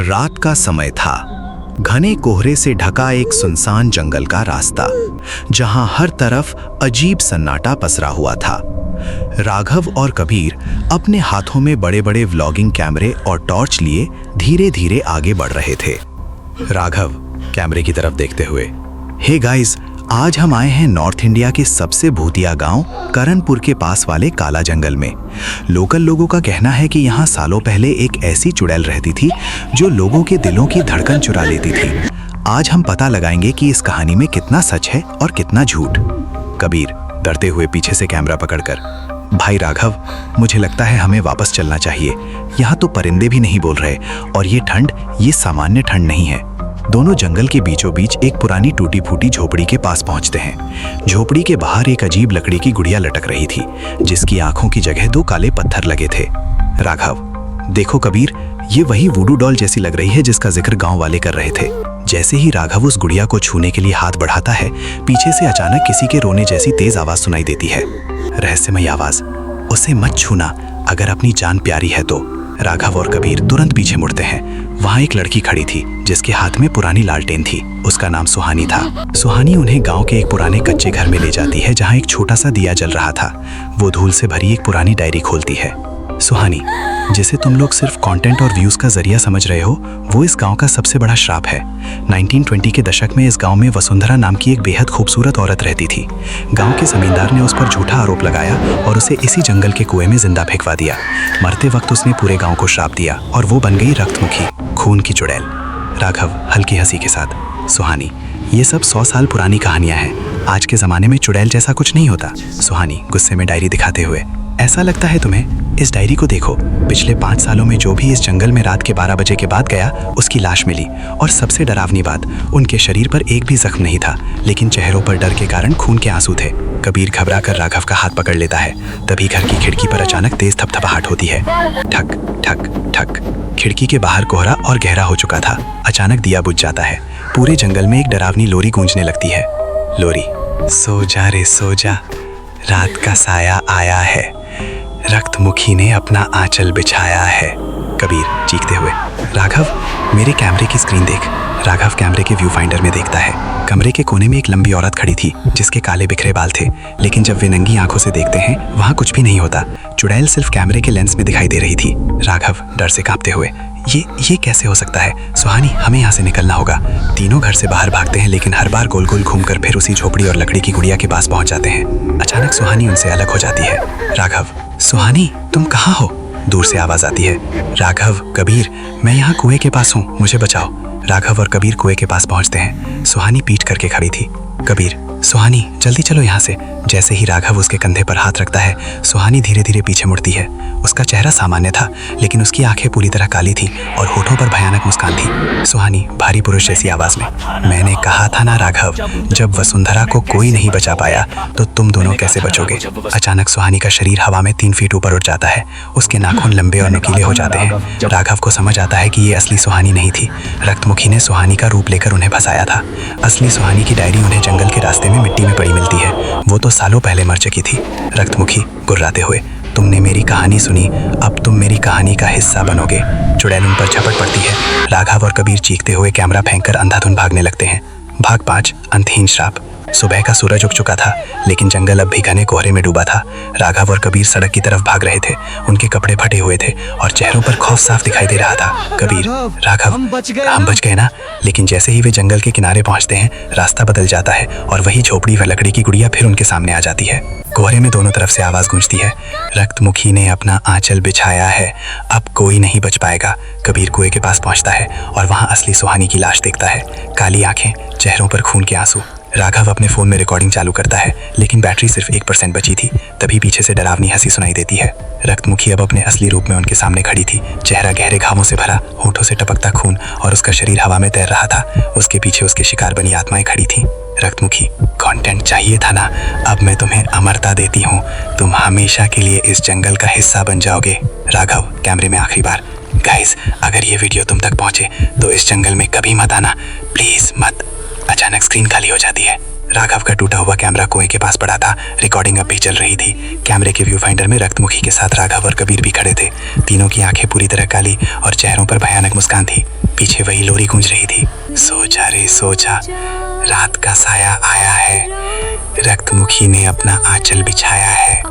रात का समय था। घने कोहरे से ढका एक सुनसान जंगल का रास्ता, जहां हर तरफ अजीब सन्नाटा पसरा हुआ था। राघव और कबीर अपने हाथों में बड़े बड़े व्लॉगिंग कैमरे और टॉर्च लिए धीरे धीरे आगे बढ़ रहे थे। राघव कैमरे की तरफ देखते हुए, हे गाइस, आज हम आए हैं नॉर्थ इंडिया के सबसे भूतिया गांव करणपुर के पास वाले काला जंगल में। लोकल लोगों का कहना है कि यहाँ सालों पहले एक ऐसी चुड़ैल रहती थी जो लोगों के दिलों की धड़कन चुरा लेती थी। आज हम पता लगाएंगे कि इस कहानी में कितना सच है और कितना झूठ। कबीर डरते हुए पीछे से कैमरा पकड़कर, भाई राघव, मुझे लगता है हमें वापस चलना चाहिए। यहाँ तो परिंदे भी नहीं बोल रहे और ये ठंड, ये सामान्य ठंड नहीं है। दोनों जंगल के बीचों बीच एक पुरानी टूटी फूटी झोपड़ी के पास पहुंचते हैं। झोपड़ी के बाहर एक अजीब लकड़ी की गुड़िया लटक रही थी, जिसकी आंखों की जगह दो काले पत्थर लगे थे। राघव, देखो कबीर, ये वही वुडू डॉल जैसी लग रही है जिसका जिक्र गांव वाले कर रहे थे। जैसे ही राघव उस गुड़िया को छूने के लिए हाथ बढ़ाता है, पीछे से अचानक किसी के रोने जैसी तेज आवाज सुनाई देती है। रहस्यमयी आवाज, उसे मत छूना अगर अपनी जान प्यारी है तो। राघव और कबीर तुरंत पीछे मुड़ते हैं। वहाँ एक लड़की खड़ी थी जिसके हाथ में पुरानी लालटेन थी। उसका नाम सुहानी था। सुहानी उन्हें गांव के एक पुराने कच्चे घर में ले जाती है, जहाँ एक छोटा सा दिया जल रहा था। वो धूल से भरी एक पुरानी डायरी खोलती है। सुहानी, जिसे तुम लोग सिर्फ कंटेंट और व्यूज का जरिया समझ रहे हो, वो इस गांव का सबसे बड़ा श्राप है। 1920 के दशक में इस गांव में वसुंधरा नाम की एक बेहद खूबसूरत औरत रहती थी। गांव के जमींदार ने उस पर झूठा आरोप लगाया और उसे इसी जंगल के कुएं में जिंदा फेंकवा दिया। मरते वक्त उसने पूरे गांव को श्राप दिया और वो बन गई रक्तमुखी, खून की चुड़ैल। राघव हल्की हंसी के साथ, सुहानी, ये सब 100 साल पुरानी कहानियां हैं। आज के जमाने में चुड़ैल जैसा कुछ नहीं होता। सुहानी गुस्से में डायरी दिखाते हुए, ऐसा लगता है तुम्हें? इस डायरी को देखो। पिछले 5 सालों में जो भी इस जंगल में रात के 12 बजे के बाद गया, उसकी लाश मिली। और सबसे डरावनी बात, उनके शरीर पर एक भी जख्म नहीं था, लेकिन चेहरों पर डर के कारण खून के आंसू थे। कबीर घबरा कर राघव का हाथ पकड़ लेता है। तभी घर की खिड़की पर अचानक तेज थपथपाहट होती है। ठक ठक ठक। खिड़की के बाहर कोहरा और गहरा हो चुका था। अचानक दिया बुझ जाता है। पूरे जंगल में एक डरावनी लोरी गूंजने लगती है। लोरी, सो जा रे सो जा, रात का साया आया है, रक्तमुखी ने अपना आंचल बिछाया है। कबीर चीखते हुए, राघव, मेरे कैमरे की स्क्रीन देख। राघव कैमरे के व्यू फाइंडर में देखता है। कमरे के कोने में एक लंबी औरत खड़ी थी जिसके काले बिखरे बाल थे, लेकिन जब वे नंगी आंखों से देखते हैं, वहाँ कुछ भी नहीं होता। चुड़ैल सिर्फ कैमरे के लेंस में दिखाई दे रही थी। राघव डर से कांपते हुए, ये कैसे हो सकता है? सुहानी, हमें यहाँ से निकलना होगा। तीनों घर से बाहर भागते हैं, लेकिन हर बार गोल गोल घूमकर फिर उसी झोपड़ी और लकड़ी की गुड़िया के पास पहुंच जाते हैं। अचानक सुहानी उनसे अलग हो जाती है। राघव, सुहानी, तुम कहाँ हो? दूर से आवाज आती है। राघव, कबीर, मैं यहाँ कुएं के पास हूँ, मुझे बचाओ। राघव और कबीर कुएं के पास पहुंचते हैं। सुहानी पीठ करके खड़ी थी। कबीर, सुहानी, जल्दी चलो यहाँ से। जैसे ही राघव उसके कंधे पर हाथ रखता है, सुहानी धीरे धीरे पीछे मुड़ती है। उसका चेहरा सामान्य था, लेकिन उसकी आंखें पूरी तरह काली थी और होठों पर भयानक मुस्कान थी। सुहानी भारी पुरुष जैसी आवाज में, मैंने कहा था ना राघव, जब वसुंधरा को कोई नहीं बचा पाया तो तुम दोनों कैसे बचोगे? अचानक सुहानी का शरीर हवा में 3 फीट ऊपर उठ जाता है। उसके नाखून लंबे और नुकीले हो जाते हैं। राघव को समझ आता है कि ये असली सुहानी नहीं थी। रक्तमुखी ने सुहानी का रूप लेकर उन्हें फंसाया था। असली सुहानी की डायरी उन्हें जंगल के रास्ते में मिट्टी में पड़ी मिलती है। वो तो सालों पहले मर चुकी थी। रक्तमुखी गुर्राते हुए, तुमने मेरी कहानी सुनी, अब तुम मेरी कहानी का हिस्सा बनोगे। चुड़ैल उन पर झपट पड़ती है। राघव और कबीर चीखते हुए कैमरा फेंककर अंधाधुंध भागने लगते हैं। भाग 5, अंतहीन श्राप। सुबह का सूरज उग चुका था, लेकिन जंगल अब भी घने कोहरे में डूबा था। राघव और कबीर सड़क की तरफ भाग रहे थे। उनके कपड़े फटे हुए थे और चेहरों पर खौफ साफ दिखाई दे रहा था। कबीर, राघव, हम बच गए ना? लेकिन जैसे ही वे जंगल के किनारे पहुंचते हैं, रास्ता बदल जाता है और वही झोपड़ी व लकड़ी की गुड़िया फिर उनके सामने आ जाती है। कोहरे में दोनों तरफ से आवाज गूंजती है, रक्तमुखी ने अपना आंचल बिछाया है, अब कोई नहीं बच पाएगा। कबीर कुएं के पास पहुंचता है और वहां असली सुहानी की लाश देखता है। काली आंखें, चेहरों पर खून के आंसू। राघव अपने फोन में रिकॉर्डिंग चालू करता है, लेकिन बैटरी सिर्फ 1% बची थी। तभी पीछे से डरावनी हंसी सुनाई देती है। रक्तमुखी अब अपने असली रूप में उनके सामने खड़ी थी। चेहरा गहरे घावों से भरा, होठों से टपकता खून और उसका शरीर हवा में तैर रहा था। उसके पीछे उसके शिकार बनी आत्माएं खड़ी थीं। रक्तमुखी, कंटेंट चाहिए था ना? अब मैं तुम्हें अमरता देती हूँ। तुम हमेशा के लिए इस जंगल का हिस्सा बन जाओगे। राघव कैमरे में आखिरी बार, गाइस, अगर ये वीडियो तुम तक पहुंचे तो इस जंगल में कभी मत आना, प्लीज मत। अचानक स्क्रीन खाली हो जाती है। राघव का टूटा हुआ कैमरा कुएं के पास पड़ा था। रिकॉर्डिंग अब भी चल रही थी। कैमरे के व्यू फाइंडर में रक्तमुखी के साथ राघव और कबीर भी खड़े थे। तीनों की आंखें पूरी तरह काली और चेहरों पर भयानक मुस्कान थी। पीछे वही लोरी गूंज रही थी, सो जा रे सो जा, रात का साया आया है, रक्तमुखी ने अपना आंचल बिछाया है।